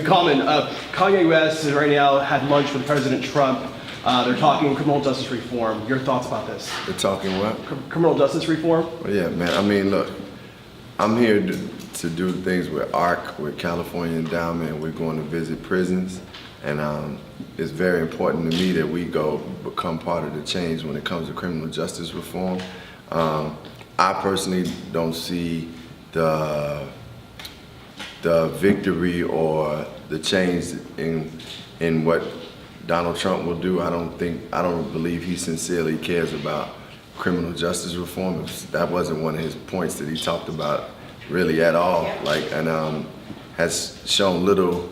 Common. Kanye West right now had lunch with President Trump. They're talking criminal justice reform. Your thoughts about this? They're talking what? Criminal justice reform? Well, yeah, man. I mean, look, I'm here to do things with ARC, with California Endowment. We're going to visit prisons, and it's very important to me that we go become part of the change when it comes to criminal justice reform. I personally don't see the victory or the change in what Donald Trump will do. I don't believe he sincerely cares about criminal justice reform. That wasn't one of his points that he talked about really at all. And has shown little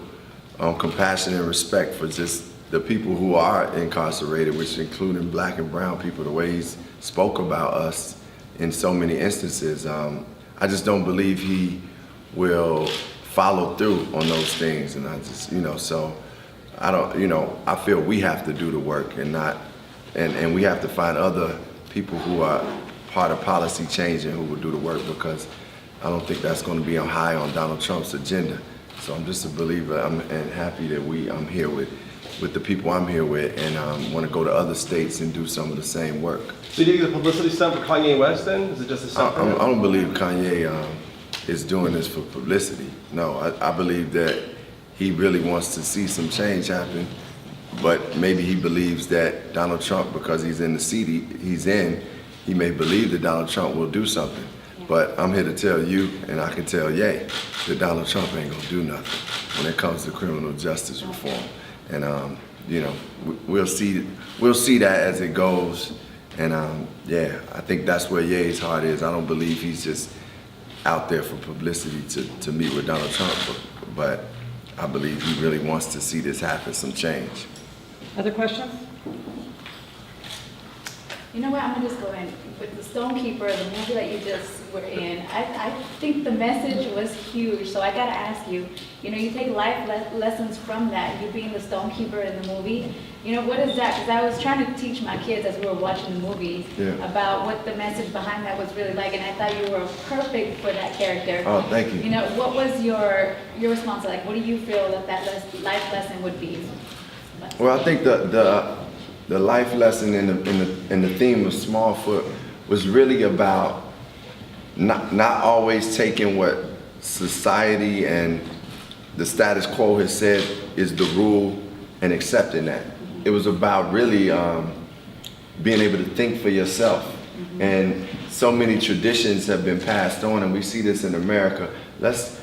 compassion and respect for just the people who are incarcerated, which including black and brown people, the way he spoke about us in so many instances. I just don't believe he will follow through on those things, and I just, so I feel we have to do the work and we have to find other people who are part of policy change and who will do the work, because I don't think that's going to be high on Donald Trump's agenda. So I'm just a believer and happy that I'm here with the people I'm here with, and want to go to other states and do some of the same work. So do you think the publicity stunt for Kanye West then? Is it just a stunt? I don't believe Kanye is doing this for publicity. No, I believe that he really wants to see some change happen, but maybe he believes that Donald Trump, because he's in the seat he's in, he may believe that Donald Trump will do something. But I'm here to tell you, and I can tell Ye, that Donald Trump ain't gonna do nothing when it comes to criminal justice reform. And we'll see that as it goes. And yeah, I think that's where Ye's heart is. I don't believe he's just out there for publicity to meet with Donald Trump, but I believe he really wants to see this happen, some change. Other questions? You know what, I'm gonna just go in with the Stonekeeper, the movie that you just were in. I think the message was huge, so I gotta ask you, you take life lessons from that, you being the Stonekeeper in the movie. What is that? Because I was trying to teach my kids as we were watching the movies about what the message behind that was really like, and I thought you were perfect for that character. Oh, thank you. What was your response like? What do you feel that life lesson would be? Well, I think the life lesson in the theme of Smallfoot was really about not always taking what society and the status quo has said is the rule and accepting that. It was about really being able to think for yourself. Mm-hmm. And so many traditions have been passed on, and we see this in America. Let's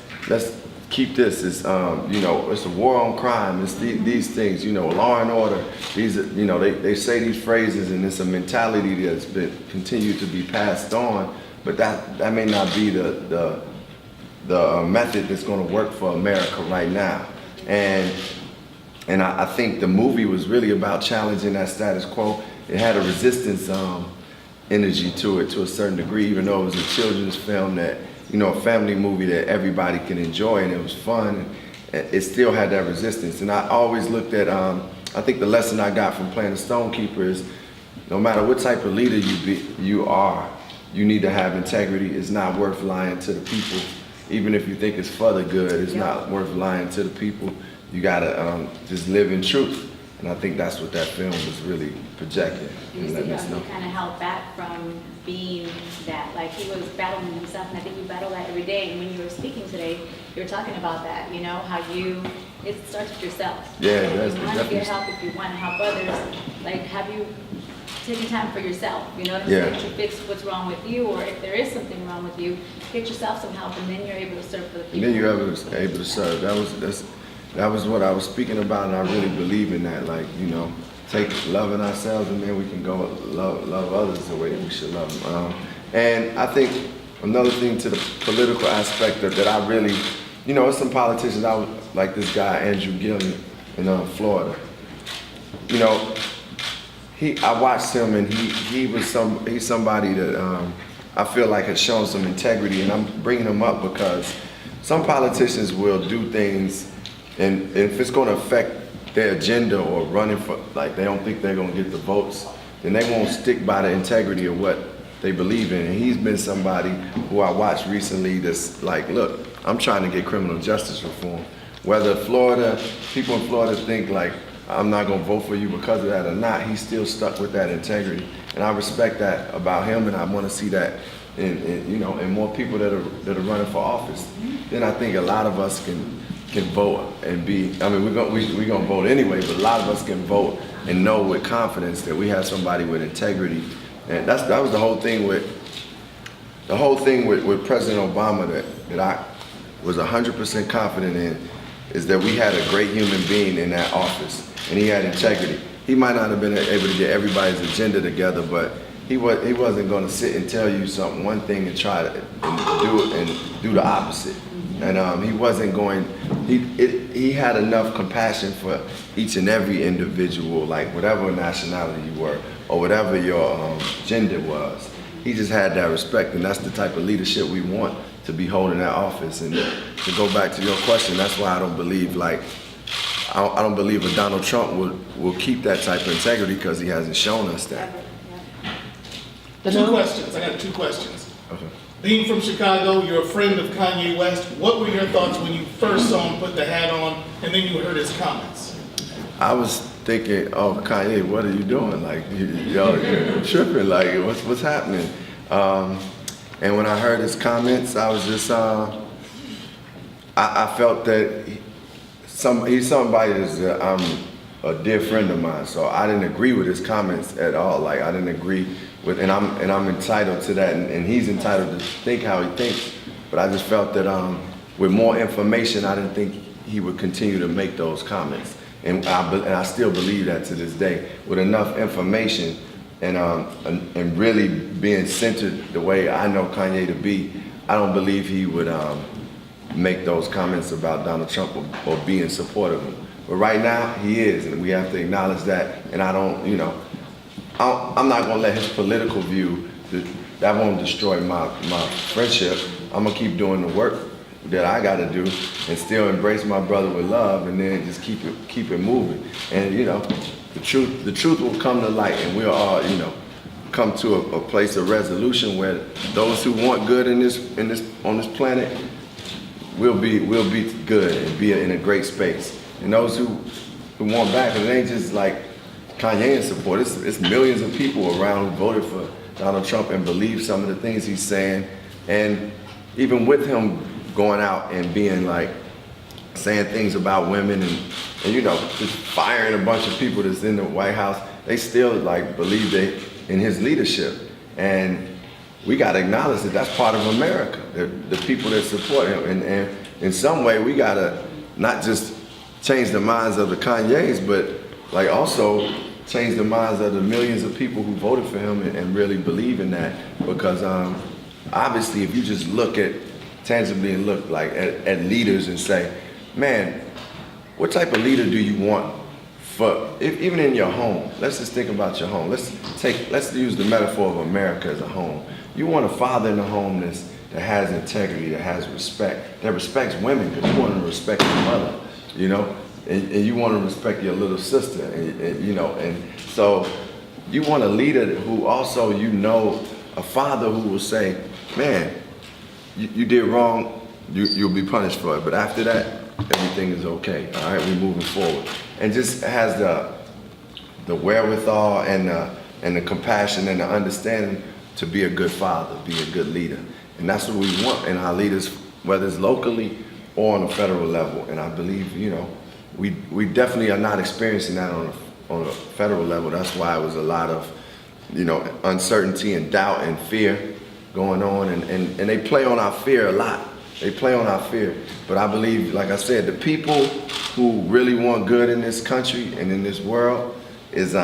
keep this. It's it's a war on crime. It's these things. Law and order. These they say these phrases, and it's a mentality that's been continued to be passed on. But that may not be the method that's going to work for America right now. And I think the movie was really about challenging that status quo. It had a resistance energy to it to a certain degree, even though it was a children's film that, a family movie that everybody can enjoy, and it was fun. It still had that resistance. And I always looked at, I think the lesson I got from playing the Stonekeeper is, no matter what type of leader you are, you need to have integrity. It's not worth lying to the people. Even if you think it's for the good, it's not worth lying to the people. You gotta just live in truth. And I think that's what that film was really projecting. You see how he kind of held back from being that, like he was battling himself, and I think you battle that every day. And when you were speaking today, you were talking about that, how it starts with yourself. Yeah, if you want to get help, if you want to help others, like have you taken time for yourself, to fix what's wrong with you, or if there is something wrong with you, get yourself some help, and then you're able to serve for the people. And then you're able to serve. That was what I was speaking about, and I really believe in that. Take loving ourselves, and then we can go love others the way that we should love them. And I think another thing to the political aspect that I really, there's some politicians like this guy Andrew Gillum in Florida. I watched him, and he's somebody that I feel like has shown some integrity, and I'm bringing him up because some politicians will do things. And if it's going to affect their agenda or running for, they don't think they're going to get the votes, then they won't stick by the integrity of what they believe in. And he's been somebody who I watched recently that's like, look, I'm trying to get criminal justice reform, whether people in Florida think like, I'm not gonna vote for you because of that or not, he's still stuck with that integrity. And I respect that about him, and I wanna see that in more people that are running for office. Then I think a lot of us can vote and we're gonna vote anyway, but a lot of us can vote and know with confidence that we have somebody with integrity. And that was the whole thing with President Obama that I was 100% confident in, is that we had a great human being in that office, and he had integrity. He might not have been able to get everybody's agenda together, but he wasn't going to sit and tell you one thing and try to do the opposite. And he wasn't going. He had enough compassion for each and every individual, like whatever nationality you were or whatever your gender was. He just had that respect, and that's the type of leadership we want to be holding that office. And to go back to your question, that's why I don't believe I don't believe a Donald Trump will keep that type of integrity, because he hasn't shown us that. Two questions. I got two questions. Okay. Being from Chicago, you're a friend of Kanye West. What were your thoughts when you first saw him put the hat on, and then you heard his comments? I was thinking, oh, Kanye, what are you doing? Like, you're tripping. Like, what's happening? And when I heard his comments, I was just, I felt that he's somebody that's a dear friend of mine. So I didn't agree with his comments at all. Like, I didn't agree with, and I'm entitled to that, and he's entitled to think how he thinks. But I just felt that with more information, I didn't think he would continue to make those comments. And I still believe that to this day. With enough information and really being centered the way I know Kanye to be, I don't believe he would make those comments about Donald Trump or be in support of him. But right now, he is, and we have to acknowledge that. And I don't, I'm not gonna let his political view, that won't destroy my friendship. I'm gonna keep doing the work that I gotta do and still embrace my brother with love, and then just keep it moving. And the truth will come to light, and we'll all, come to a place of resolution where those who want good on this planet will be good and be in a great space. And those who want back, and it ain't just like Kanye in support, it's millions of people around who voted for Donald Trump and believe some of the things he's saying. And even with him going out and being like, saying things about women and just firing a bunch of people that's in the White House, they still like believe in his leadership. And we gotta acknowledge that that's part of America, the people that support him. And in some way, we gotta not just change the minds of the Kanyes, but like also change the minds of the millions of people who voted for him and really believe in that. Because obviously, if you just tangibly and look like at leaders and say, man, what type of leader do you want even in your home? Let's just think about your home. Let's use the metaphor of America as a home. You want a father in the home that has integrity, that has respect, that respects women, because you want to respect your mother, and you want to respect your little sister, and so you want a leader who also, a father who will say, man, you did wrong, you'll be punished for it, but after that, everything is okay. All right, we're moving forward, and just has the wherewithal and the compassion and the understanding to be a good father, be a good leader, and that's what we want in our leaders, whether it's locally or on a federal level. And I believe, we definitely are not experiencing that on a federal level. That's why it was a lot of, uncertainty and doubt and fear going on, and they play on our fear a lot. They play on our fear. But I believe, like I said, the people who really want good in this country and in this world is,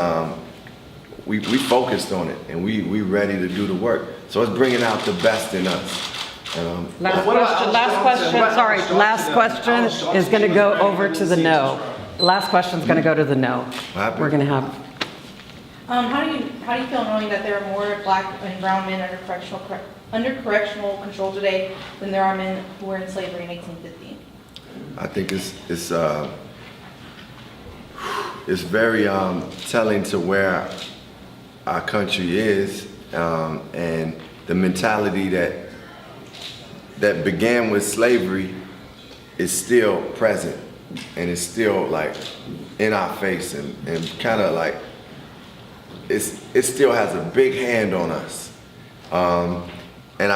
we focused on it, and we ready to do the work. So it's bringing out the best in us. Last question is going to go over to the no. The last question is going to go to the no. We're going to have. How do you feel knowing that there are more black and brown men under correctional control today than there are men who were in slavery in 1850? I think it's very telling to where our country is, and the mentality that began with slavery is still present. and it's still like in our face and kind of like it still has a big hand on us. And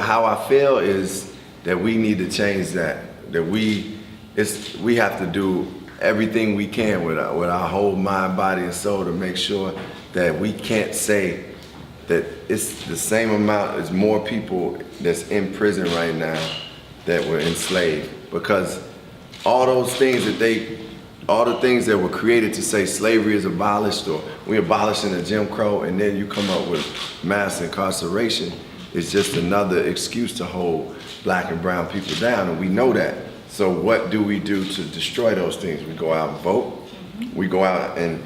how I feel is that we need to change that. That we have to do everything we can with our whole mind, body, and soul to make sure that we can't say that it's the same amount as more people that's in prison right now that were enslaved. Because all those things all the things that were created to say slavery is abolished or we abolishing the Jim Crow, and then you come up with mass incarceration, is just another excuse to hold black and brown people down, and we know that. So what do we do to destroy those things? We go out and vote. We go out and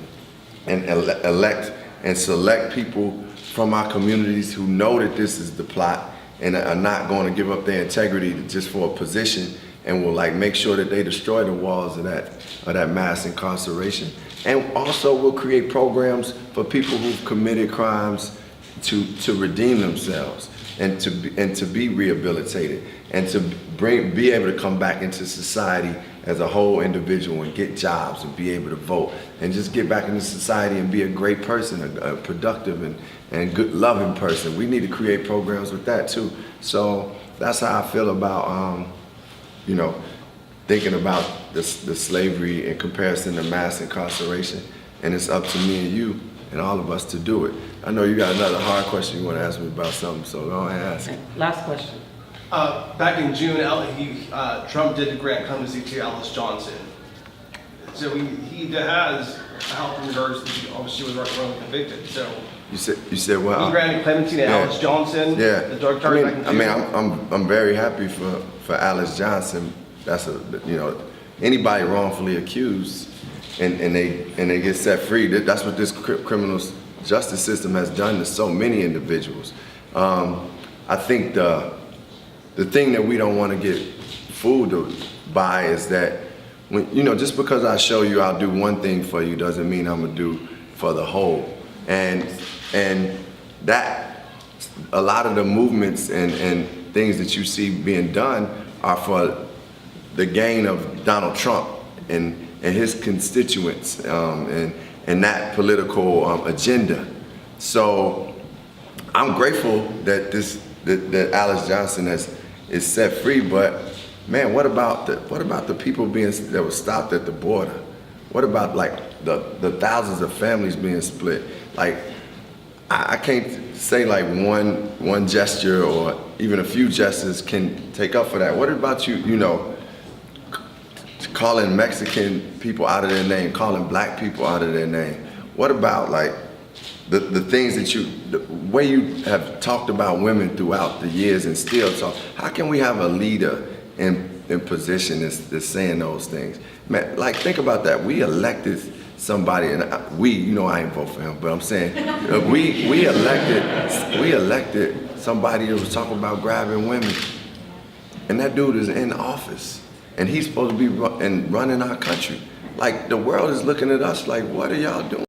elect and select people from our communities who know that this is the plot and are not going to give up their integrity just for a position, and will like make sure that they destroy the walls of that mass incarceration. And also we'll create programs for people who've committed crimes to redeem themselves and to be rehabilitated and to be able to come back into society as a whole individual and get jobs and be able to vote and just get back into society and be a great person, a productive and good loving person. We need to create programs with that too. So that's how I feel about thinking about the slavery in comparison to mass incarceration. And it's up to me and you and all of us to do it. I know you got another hard question you want to ask me about something, so go ahead and ask it. Last question. Back in June, Trump did grant clemency to Alice Johnson. So he has helped in regards to, obviously, was wrongly convicted. So you said what? He granted clemency to Alice Johnson. Yeah. The drug target back in June. I'm very happy for Alice Johnson. That's anybody wrongfully accused and they get set free. That's what this criminal justice system has done to so many individuals. I think the thing that we don't want to get fooled by is that when just because I show you I'll do one thing for you doesn't mean I'm gonna do for the whole. And that a lot of the movements and things that you see being done are for the gain of Donald Trump and his constituents and that political agenda. So I'm grateful that Alice Johnson is set free, but man, what about the people that were stopped at the border? What about like the thousands of families being split? Like I can't say like one gesture or even a few gestures can take up for that. What about calling Mexican people out of their name, calling black people out of their name? What about like the things the way you have talked about women throughout the years and still talk? How can we have a leader in position that's saying those things? Man, like think about that. We elected somebody, and I ain't vote for him, but I'm saying we elected somebody that was talking about grabbing women, and that dude is in office. And he's supposed to be running our country. Like the world is looking at us like, what are y'all doing?